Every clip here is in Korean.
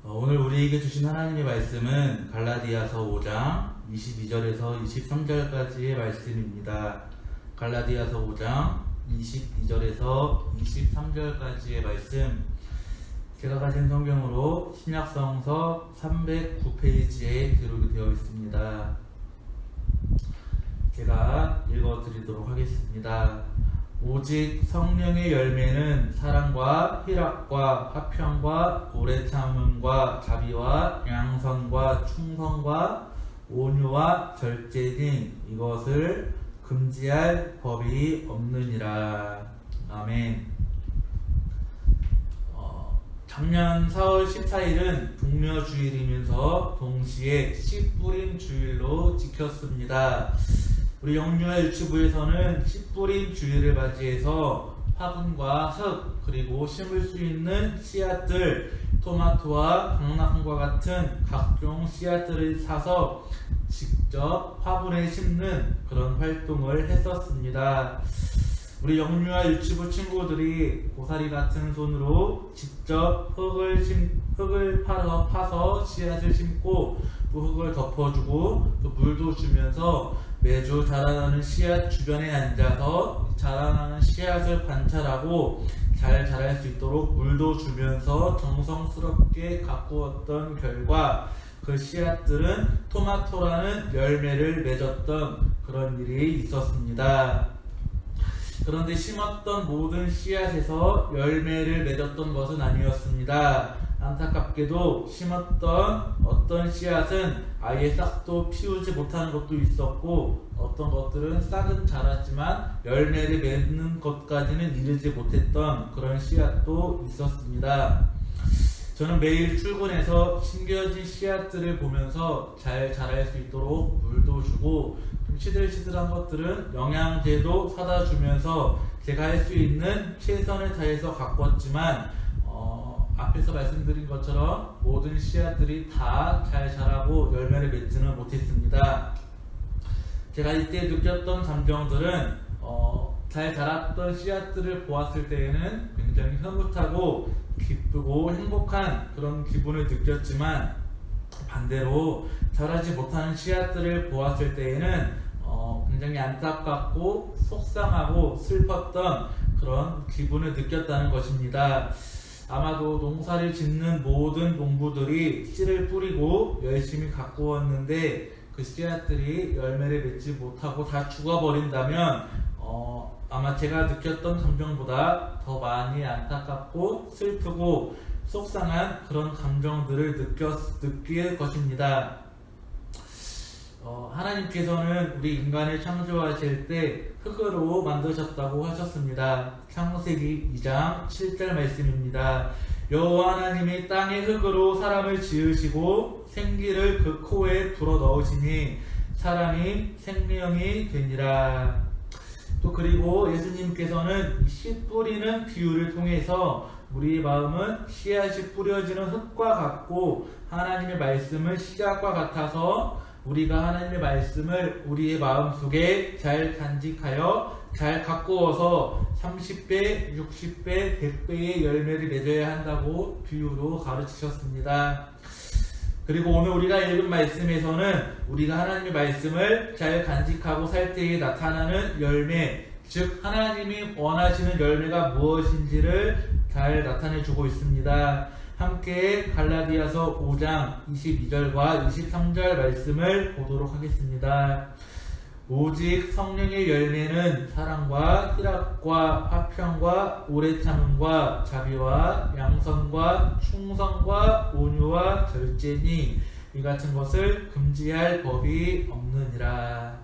오늘 우리에게 주신 하나님의 말씀은 갈라디아서 5장 22절에서 23절까지의 말씀입니다. 갈라디아서 5장 22절에서 23절까지의 말씀, 제가 가진 성경으로 신약성서 309페이지에 기록이 되어 있습니다. 제가 읽어드리도록 하겠습니다. 오직 성령의 열매는 사랑과 희락과 화평과 오래 참음과 자비와 양선과 충성과 온유와 절제니 이것을 금지할 법이 없느니라. 아멘. 작년 4월 14일은 종려주일이면서 동시에 씨 뿌림 주일로 지켰습니다. 우리 영유아 유치부에서는 씨 뿌림 주일을 맞이해서 화분과 흙, 그리고 심을 수 있는 씨앗들, 토마토와 강낭과 같은 각종 씨앗들을 사서 직접 화분에 심는 그런 활동을 했었습니다. 우리 영유아 유치부 친구들이 고사리 같은 손으로 직접 흙을 파서 씨앗을 심고 또 흙을 덮어주고 또 물도 주면서 매주 자라나는 씨앗 주변에 앉아서 자라나는 씨앗을 관찰하고 잘 자랄 수 있도록 물도 주면서 정성스럽게 가꾸었던 결과 그 씨앗들은 토마토라는 열매를 맺었던 그런 일이 있었습니다. 그런데 심었던 모든 씨앗에서 열매를 맺었던 것은 아니었습니다. 안타깝게도 심었던 어떤 씨앗은 아예 싹도 피우지 못하는 것도 있었고, 어떤 것들은 싹은 자랐지만 열매를 맺는 것까지는 이르지 못했던 그런 씨앗도 있었습니다. 저는 매일 출근해서 심겨진 씨앗들을 보면서 잘 자랄 수 있도록 물도 주고 좀 시들시들한 것들은 영양제도 사다 주면서 제가 할 수 있는 최선을 다해서 가꿨지만 앞에서 말씀드린 것처럼 모든 씨앗들이 다 잘 자라고 열매를 맺지는 못했습니다. 제가 이때 느꼈던 감정들은 잘 자랐던 씨앗들을 보았을 때에는 굉장히 흐뭇하고 기쁘고 행복한 그런 기분을 느꼈지만, 반대로 자라지 못하는 씨앗들을 보았을 때에는 굉장히 안타깝고 속상하고 슬펐던 그런 기분을 느꼈다는 것입니다. 아마도 농사를 짓는 모든 농부들이 씨를 뿌리고 열심히 가꾸었는데 그 씨앗들이 열매를 맺지 못하고 다 죽어버린다면 아마 제가 느꼈던 감정보다 더 많이 안타깝고 슬프고 속상한 그런 감정들을 느낄 것입니다. 하나님께서는 우리 인간을 창조하실 때 흙으로 만드셨다고 하셨습니다. 창세기 2장 7절 말씀입니다. 여호와 하나님이 땅의 흙으로 사람을 지으시고 생기를 그 코에 불어 넣으시니 사람이 생명이 되니라. 또 그리고 예수님께서는 씨 뿌리는 비유를 통해서 우리 마음은 씨앗이 뿌려지는 흙과 같고 하나님의 말씀은 씨앗과 같아서 우리가 하나님의 말씀을 우리의 마음속에 잘 간직하여 잘 가꾸어서 30배, 60배, 100배의 열매를 맺어야 한다고 비유로 가르치셨습니다. 그리고 오늘 우리가 읽은 말씀에서는 우리가 하나님의 말씀을 잘 간직하고 살 때에 나타나는 열매, 즉 하나님이 원하시는 열매가 무엇인지를 잘 나타내주고 있습니다. 함께 갈라디아서 5장 22절과 23절 말씀을 보도록 하겠습니다. 오직 성령의 열매는 사랑과 희락과 화평과 오래 참음과 자비와 양선과 충성과 온유와 절제니 이 같은 것을 금지할 법이 없느니라.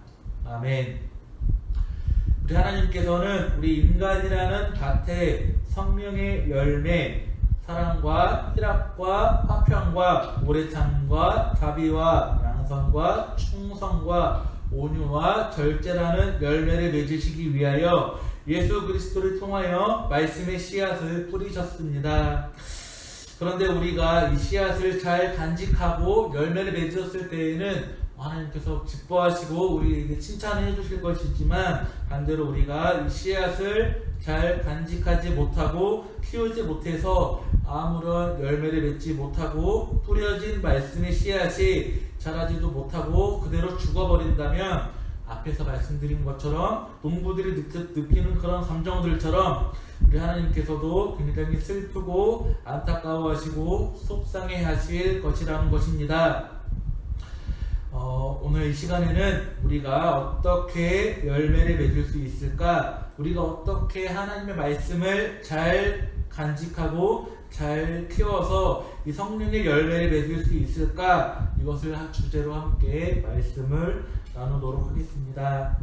아멘. 우리 하나님께서는 우리 인간이라는 밭에 성령의 열매, 사랑과 희락과 화평과 오래 참음과 자비와 양선과 충성과 온유와 절제라는 열매를 맺으시기 위하여 예수 그리스도를 통하여 말씀의 씨앗을 뿌리셨습니다. 그런데 우리가 이 씨앗을 잘 간직하고 열매를 맺었을 때에는 하나님께서 기뻐하시고 우리에게 칭찬해 주실 것이지만 반대로 우리가 이 씨앗을 잘 간직하지 못하고 키우지 못해서 아무런 열매를 맺지 못하고 뿌려진 말씀의 씨앗이 자라지도 못하고 그대로 죽어버린다면 앞에서 말씀드린 것처럼 농부들이 느끼는 그런 감정들처럼 우리 하나님께서도 굉장히 슬프고 안타까워하시고 속상해 하실 것이라는 것입니다. 오늘 이 시간에는 우리가 어떻게 열매를 맺을 수 있을까? 우리가 어떻게 하나님의 말씀을 잘 간직하고 잘 키워서 이 성령의 열매를 맺을 수 있을까? 이것을 주제로 함께 말씀을 나누도록 하겠습니다.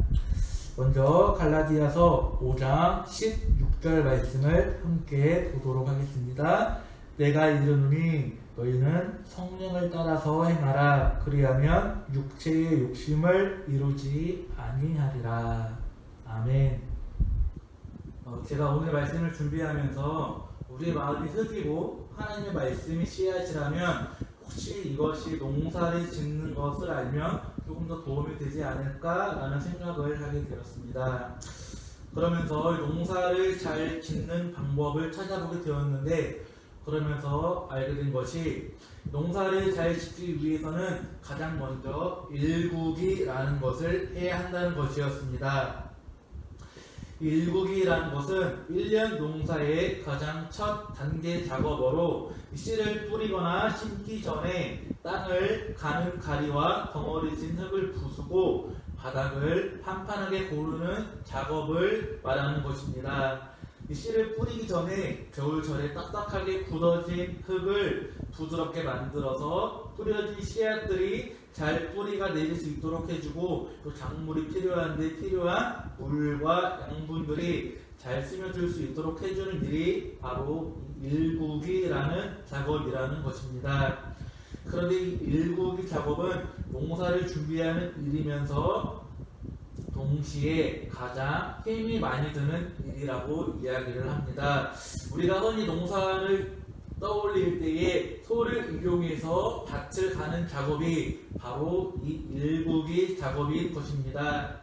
먼저 갈라디아서 5장 16절 말씀을 함께 보도록 하겠습니다. 내가 이르노니 너희는 성령을 따라서 행하라. 그리하면 육체의 욕심을 이루지 아니하리라. 아멘. 제가 오늘 말씀을 준비하면서 우리의 마음이 흙이고 하나님의 말씀이 씨앗이라면 혹시 이것이 농사를 짓는 것을 알면 조금 더 도움이 되지 않을까라는 생각을 하게 되었습니다. 그러면서 농사를 잘 짓는 방법을 찾아보게 되었는데 그러면서 알게 된 것이 농사를 잘 짓기 위해서는 가장 먼저 일국이라는 것을 해야 한다는 것이었습니다. 일국이라는 것은 1년 농사의 가장 첫 단계 작업으로 씨를 뿌리거나 심기 전에 땅을 가는 가리와 덩어리진 흙을 부수고 바닥을 판판하게 고르는 작업을 말하는 것입니다. 이 씨를 뿌리기 전에 겨울철에 딱딱하게 굳어진 흙을 부드럽게 만들어서 뿌려진 씨앗들이 잘 뿌리가 내릴 수 있도록 해주고 또 작물이 필요한데 필요한 물과 양분들이 잘 스며들 수 있도록 해주는 일이 바로 일국이라는 작업이라는 것입니다. 그런데 이 일국이 작업은 농사를 준비하는 일이면서 동시에 가장 힘이 많이 드는 일이라고 이야기를 합니다. 우리가 흔히 농사를 떠올릴 때에 소를 이용해서 밭을 가는 작업이 바로 이 일국이 작업인 것입니다.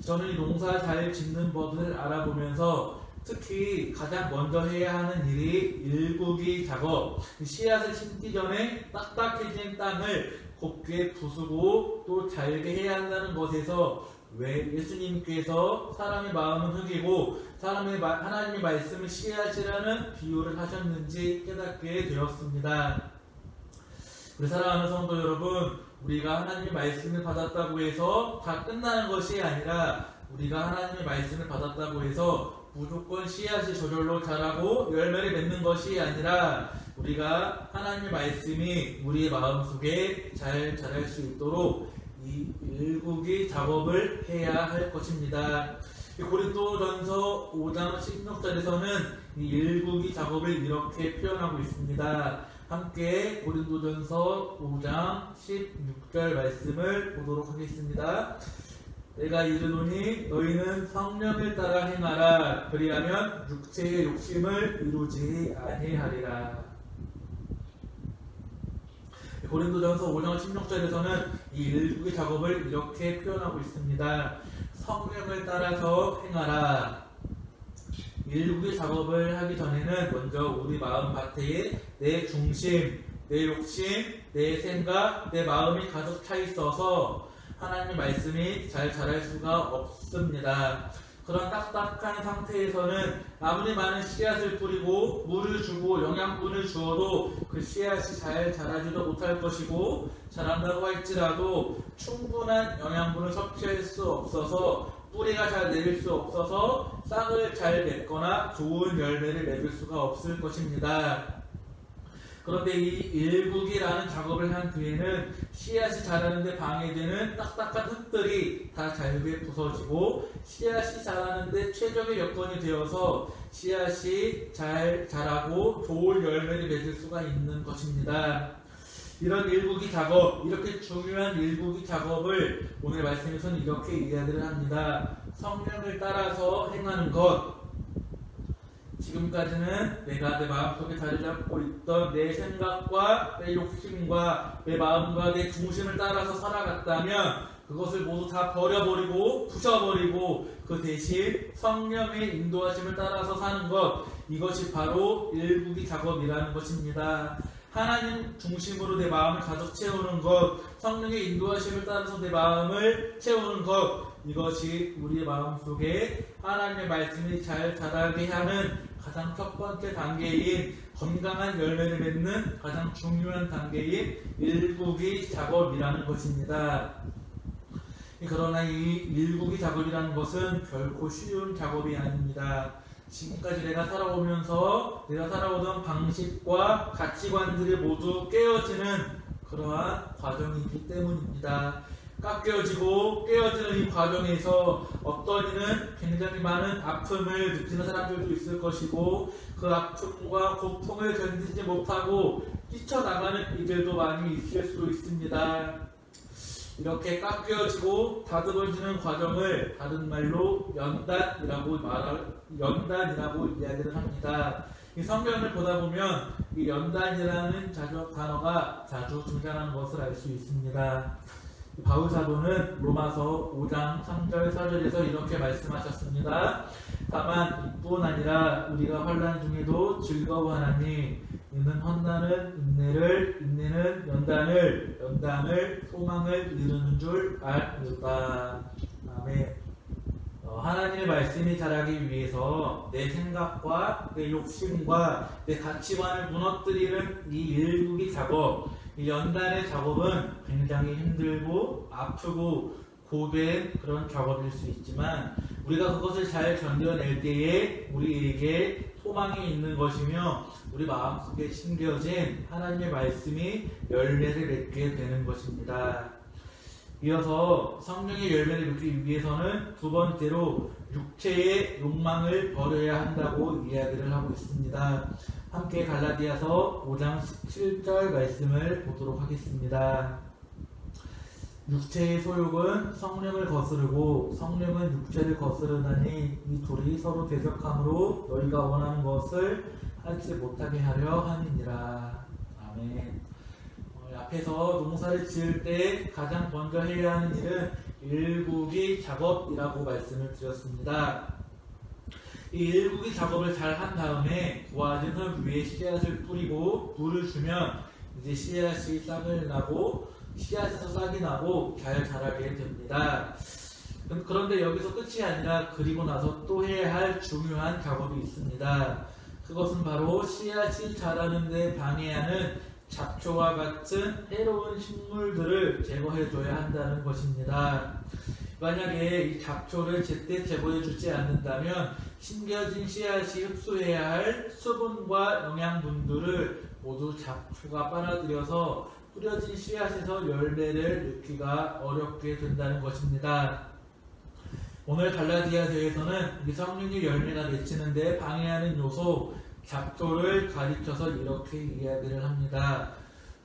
저는 이 농사 잘 짓는 법을 알아보면서 특히 가장 먼저 해야 하는 일이 일국이 작업, 씨앗을 심기 전에 딱딱해진 땅을 곱게 부수고 또 잘게 해야 한다는 것에서 왜 예수님께서 사람의 마음은 흙이고 하나님의 말씀은 씨앗이라는 비유를 하셨는지 깨닫게 되었습니다. 우리 사랑하는 성도 여러분, 우리가 하나님의 말씀을 받았다고 해서 다 끝나는 것이 아니라 우리가 하나님의 말씀을 받았다고 해서 무조건 씨앗이 저절로 자라고 열매를 맺는 것이 아니라 우리가 하나님의 말씀이 우리의 마음속에 잘 자랄 수 있도록 이 일국이 작업을 해야 할 것입니다. 고린도전서 5장 16절에서는 이 일국이 작업을 이렇게 표현하고 있습니다. 함께 고린도전서 5장 16절 말씀을 보도록 하겠습니다. 내가 이르노니 너희는 성령을 따라 행하라. 그리하면 육체의 욕심을 이루지 아니하리라. 고린도전서 5장 16절에서는 이 일국의 작업을 이렇게 표현하고 있습니다. 성령을 따라서 행하라. 일국의 작업을 하기 전에는 먼저 우리 마음 밭에 내 중심, 내 욕심, 내 생각, 내 마음이 가득 차 있어서 하나님의 말씀이 잘 자랄 수가 없습니다. 그런 딱딱한 상태에서는 아무리 많은 씨앗을 뿌리고 물을 주고 영양분을 주어도 그 씨앗이 잘 자라지도 못할 것이고 자란다고 할지라도 충분한 영양분을 섭취할 수 없어서 뿌리가 잘 내릴 수 없어서 싹을 잘 맺거나 좋은 열매를 맺을 수가 없을 것입니다. 그런데 이 일국이라는 작업을 한 뒤에는 씨앗이 자라는데 방해되는 딱딱한 흙들이 다 잘게 부서지고 씨앗이 자라는데 최적의 여건이 되어서 씨앗이 잘 자라고 좋은 열매를 맺을 수가 있는 것입니다. 이런 일국이 작업, 이렇게 중요한 일국이 작업을 오늘 말씀에서는 이렇게 이야기를 합니다. 성령을 따라서 행하는 것. 지금까지는 내가 내 마음속에 자리 잡고 있던 내 생각과 내 욕심과 내 마음과 내 중심을 따라서 살아갔다면 그것을 모두 다 버려버리고 부셔버리고 그 대신 성령의 인도하심을 따라서 사는 것, 이것이 바로 일국이 작업이라는 것입니다. 하나님 중심으로 내 마음을 가득 채우는 것, 성령의 인도하심을 따라서 내 마음을 채우는 것, 이것이 우리의 마음속에 하나님의 말씀이 잘 자라게 하는 가장 첫 번째 단계인 건강한 열매를 맺는 가장 중요한 단계인 일국이 작업이라는 것입니다. 그러나 이 일국이 작업이라는 것은 결코 쉬운 작업이 아닙니다. 지금까지 내가 살아오면서 내가 살아오던 방식과 가치관들이 모두 깨어지는 그러한 과정이기 때문입니다. 깎여지고 깨어지는 이 과정에서 어떤 이는 굉장히 많은 아픔을 느끼는 사람들도 있을 것이고 그 아픔과 고통을 견디지 못하고 뛰쳐나가는 이들도 많이 있을 수도 있습니다. 이렇게 깎여지고 다듬어지는 과정을 다른 말로 연단이라고 이야기를 합니다. 이 성경을 보다 보면 이 연단이라는 단어가 자주 등장하는 것을 알 수 있습니다. 바울 사도는 로마서 5장 3절 4절에서 이렇게 말씀하셨습니다. 다만 이뿐 아니라 우리가 환난 중에도 즐거워하나니 이는 헌난은 인내를, 인내는 연단을, 연단을 소망을 이루는 줄 알리로다. 아멘. 하나님의 말씀이 자라기 위해서 내 생각과 내 욕심과 내 가치관을 무너뜨리는 이 일국이 작업, 이 연단의 작업은 굉장히 힘들고 아프고 고된 그런 작업일 수 있지만 우리가 그것을 잘 견뎌낼 때에 우리에게 소망이 있는 것이며 우리 마음속에 심겨진 하나님의 말씀이 열매를 맺게 되는 것입니다. 이어서 성령의 열매를 맺기 위해서는 두 번째로 육체의 욕망을 버려야 한다고 이야기를 하고 있습니다. 함께 갈라디아서 5장 17절 말씀을 보도록 하겠습니다. 육체의 소욕은 성령을 거스르고 성령은 육체를 거스르나니 이 둘이 서로 대적함으로 너희가 원하는 것을 하지 못하게 하려 함이니라. 아멘. 앞에서 농사를 지을 때 가장 먼저 해야 하는 일은 일국이 작업이라고 말씀을 드렸습니다. 이 일국이 작업을 잘 한 다음에 도와진 흙 위에 씨앗을 뿌리고 물을 주면 이제 씨앗이 싹을 나고 씨앗에서 싹이 나고 잘 자라게 됩니다. 그런데 여기서 끝이 아니라 그리고 나서 또 해야 할 중요한 작업이 있습니다. 그것은 바로 씨앗이 자라는 데 방해하는 잡초와 같은 해로운 식물들을 제거해줘야 한다는 것입니다. 만약에 이 잡초를 제때 제거해주지 않는다면 심겨진 씨앗이 흡수해야 할 수분과 영양분들을 모두 잡초가 빨아들여서 뿌려진 씨앗에서 열매를 넣기가 어렵게 된다는 것입니다. 오늘 갈라디아서에서는 이 성령의 열매가 맺히는데 방해하는 요소 잡초를 가리켜서 이렇게 이야기를 합니다.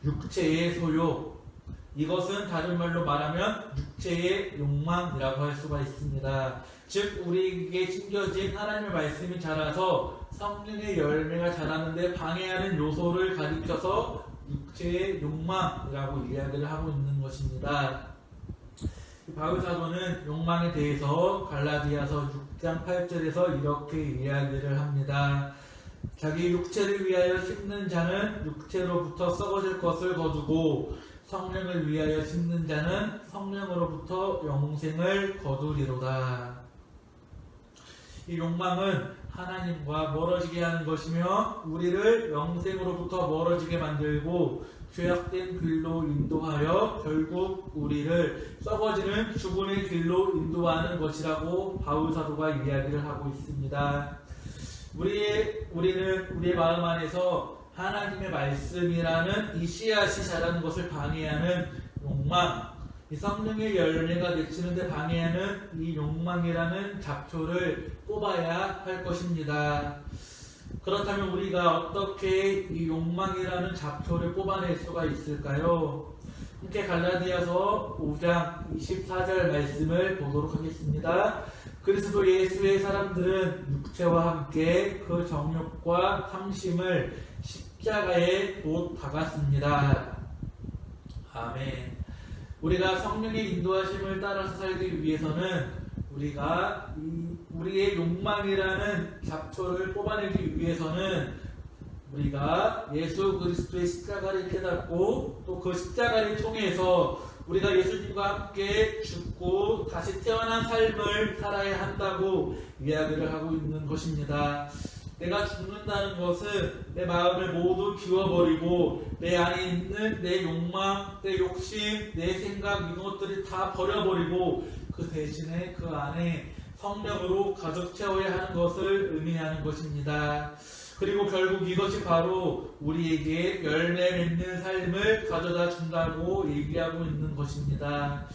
육체의 소욕, 이것은 다른 말로 말하면 육체의 욕망이라고 할 수가 있습니다. 즉 우리에게 심겨진 하나님의 말씀이 자라서 성령의 열매가 자라는데 방해하는 요소를 가리켜서 육체의 욕망이라고 이야기를 하고 있는 것입니다. 바울 사도는 욕망에 대해서 갈라디아서 6장 8절에서 이렇게 이야기를 합니다. 자기 육체를 위하여 심는 자는 육체로부터 썩어질 것을 거두고 성령을 위하여 심는 자는 성령으로부터 영생을 거두리로다. 이 욕망은 하나님과 멀어지게 하는 것이며 우리를 영생으로부터 멀어지게 만들고 죄악된 길로 인도하여 결국 우리를 썩어지는 죽음의 길로 인도하는 것이라고 바울 사도가 이야기를 하고 있습니다. 우리는 우리의 마음 안에서 하나님의 말씀이라는 이 씨앗이 자라는 것을 방해하는 욕망, 이 성령의 열매가 맺히는데 방해하는 이 욕망이라는 잡초를 뽑아야 할 것입니다. 그렇다면 우리가 어떻게 이 욕망이라는 잡초를 뽑아낼 수가 있을까요? 함께 갈라디아서 5장 24절 말씀을 보도록 하겠습니다. 그리스도 예수의 사람들은 육체와 함께 그 정욕과 탐심을 십자가에 못 박았습니다. 아멘. 우리가 성령의 인도하심을 따라서 살기 위해서는 우리가 우리의 욕망이라는 잡초를 뽑아내기 위해서는 우리가 예수 그리스도의 십자가를 깨닫고 또 그 십자가를 통해서 우리가 예수님과 함께 죽고 다시 태어난 삶을 살아야 한다고 이야기를 하고 있는 것입니다. 내가 죽는다는 것은 내 마음을 모두 비워버리고 내 안에 있는 내 욕망, 내 욕심, 내 생각 이런 것들이 다 버려버리고 그 대신에 그 안에 성령으로 가득 채워야 하는 것을 의미하는 것입니다. 그리고 결국 이것이 바로 우리에게 열매 맺는 삶을 가져다 준다고 얘기하고 있는 것입니다.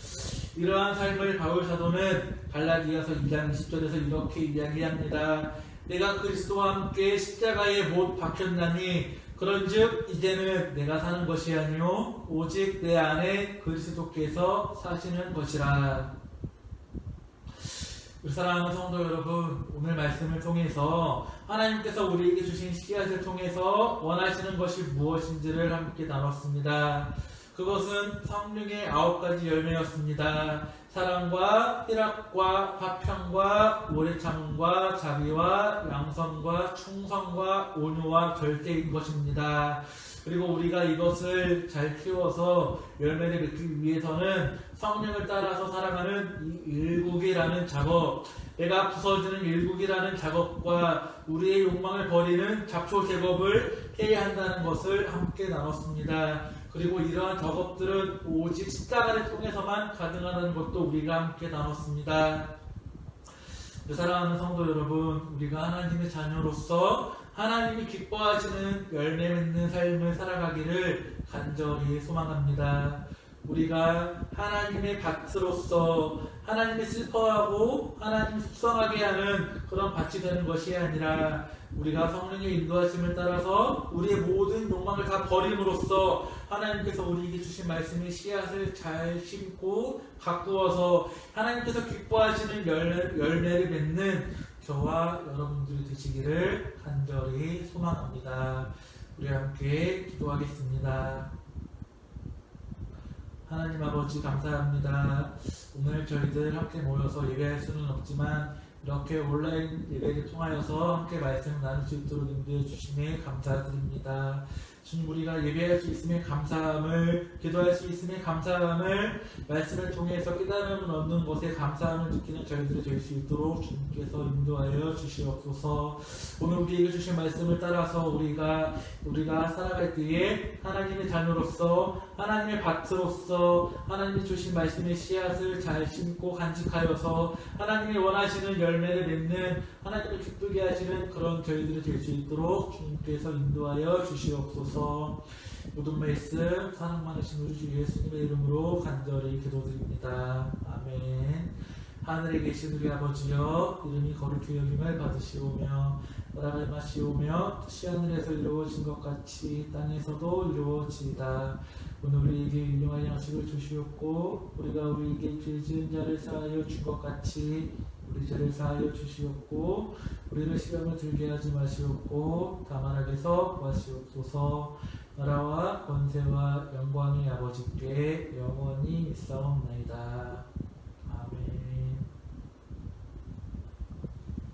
이러한 삶을 바울 사도는 갈라디아서 2장 20절에서 이렇게 이야기합니다. 내가 그리스도와 함께 십자가에 못 박혔나니 그런즉 이제는 내가 사는 것이 아니요 오직 내 안에 그리스도께서 사시는 것이라. 우리 사랑하는 성도 여러분, 오늘 말씀을 통해서 하나님께서 우리에게 주신 씨앗을 통해서 원하시는 것이 무엇인지를 함께 나눴습니다. 그것은 성령의 9가지 열매였습니다. 사랑과 희락과 화평과 오래 참음과 자비와 양선과 충성과 온유와 절제인 것입니다. 그리고 우리가 이것을 잘 키워서 열매를 맺기 위해서는 성령을 따라서 살아가는 이 일국이라는 작업, 내가 부서지는 일국이라는 작업과 우리의 욕망을 버리는 잡초 제거를 해야 한다는 것을 함께 나눴습니다. 그리고 이러한 작업들은 오직 십자가를 통해서만 가능하다는 것도 우리가 함께 나눴습니다. 사랑하는 성도 여러분, 우리가 하나님의 자녀로서 하나님이 기뻐하시는 열매 맺는 삶을 살아가기를 간절히 소망합니다. 우리가 하나님의 밭으로서 하나님이 슬퍼하고 하나님이 속상하게 하는 그런 밭이 되는 것이 아니라 우리가 성령의 인도하심을 따라서 우리의 모든 욕망을 다 버림으로써 하나님께서 우리에게 주신 말씀의 씨앗을 잘 심고 가꾸어서 하나님께서 기뻐하시는 열매를 맺는 저와 여러분들이 되시기를 간절히 소망합니다. 우리 함께 기도하겠습니다. 하나님 아버지 감사합니다. 오늘 저희들 함께 모여서 예배할 수는 없지만 이렇게 온라인 예배를 통하여서 함께 말씀 나눌 수 있도록 인도해 주심에 감사드립니다. 주님, 우리가 예배할 수 있음에 감사함을, 기도할 수 있음에 감사함을, 말씀을 통해서 깨달음을 얻는 것에 감사함을 느끼는 저희들이 될 수 있도록 주님께서 인도하여 주시옵소서. 오늘 우리에게 주신 말씀을 따라서 우리가 살아갈 때에 하나님의 자녀로서 하나님의 밭으로서 하나님이 주신 말씀의 씨앗을 잘 심고 간직하여서 하나님이 원하시는 열매를 맺는 하나님을 기쁘게 하시는 그런 저희들이 될 수 있도록 주님께서 인도하여 주시옵소서. 모든 말씀 사랑 많으신 우리 주 예수님의 이름으로 간절히 기도드립니다. 아멘. 하늘에 계신 우리 아버지여, 이름이 거룩히 여김을 받으시오며 나라가 임하시오며 뜻이 하늘에서 이루어진 것 같이 땅에서도 이루어지이다. 오늘 우리에게 일용할 양식을 주시옵고 우리가 우리에게 죄 지은 자를 사하여 준 것 같이 우리 죄를 사하여 주시옵고 우리를 시험에 들게 하지 마시옵고 다만 악에서 구하시옵소서. 나라와 권세와 영광의 아버지께 영원히 있사옵나이다.